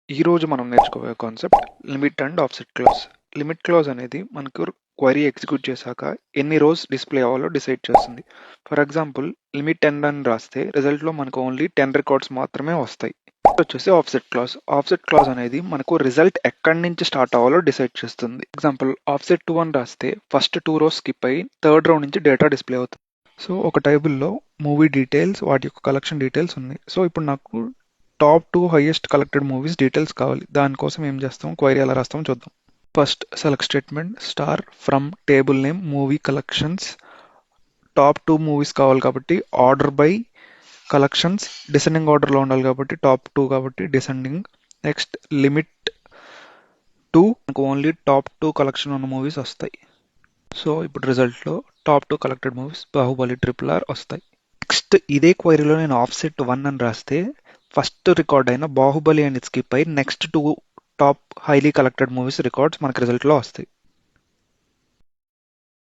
ఈరోజు మనం నేర్చుకోబోయే concept limit and offset clause. Limit clause అనేది మనకు క్వరీ ఎగ్జిక్యూట్ చేశాక ఎన్ని రోస్ డిస్ప్లే అవ్వాలో డిసైడ్ చేస్తుంది. ఫర్ ఎగ్జాంపుల్ లిమిట్ 10 అని రాస్తే రిజల్ట్లో మనకు ఓన్లీ 10 రికార్డ్స్ మాత్రమే వస్తాయి. వచ్చేసి ఆఫ్సెట్ క్లాజ్. ఆఫ్సెట్ క్లాజ్ అనేది మనకు రిజల్ట్ ఎక్కడి నుంచి స్టార్ట్ అవ్వాలో డిసైడ్ చేస్తుంది. ఎగ్జాంపుల్ ఆఫ్సెట్ 2 అని రాస్తే ఫస్ట్ 2 రోస్ స్కిప్ అయ్యి థర్డ్ రో నుంచి డేటా డిస్ప్లే అవుతుంది. సో ఒక టేబుల్లో మూవీ డీటెయిల్స్, వాటి యొక్క కలెక్షన్ డీటెయిల్స్ ఉన్నాయి. సో ఇప్పుడు నాకు top 2 highest collected movies details కావాలి. దానికోసం ఏం చేస్తాం, క్వైరీ ఎలా రాస్తాం చూద్దాం. First select statement star from table name movie collections. Top 2 movies కావాలి కాబట్టి ఆర్డర్ బై కలెక్షన్స్ డిసెండింగ్ ఆర్డర్లో ఉండాలి కాబట్టి టాప్ 2 కాబట్టి డిసెండింగ్. నెక్స్ట్ లిమిట్ 2, మనకు ఓన్లీ టాప్ 2 కలెక్షన్ ఉన్న మూవీస్ వస్తాయి. సో ఇప్పుడు రిజల్ట్లో top 2 collected movies Baahubali, RRR వస్తాయి. నెక్స్ట్ ఇదే క్వైరీలో నేను ఆఫ్సెట్ 1 అని రాస్తే ఫస్ట్ రికార్డ్ అయిన బాహుబలి అని స్కిప్ అయి next 2 top highly collected movies records మనకి రిజల్ట్లో వస్తాయి.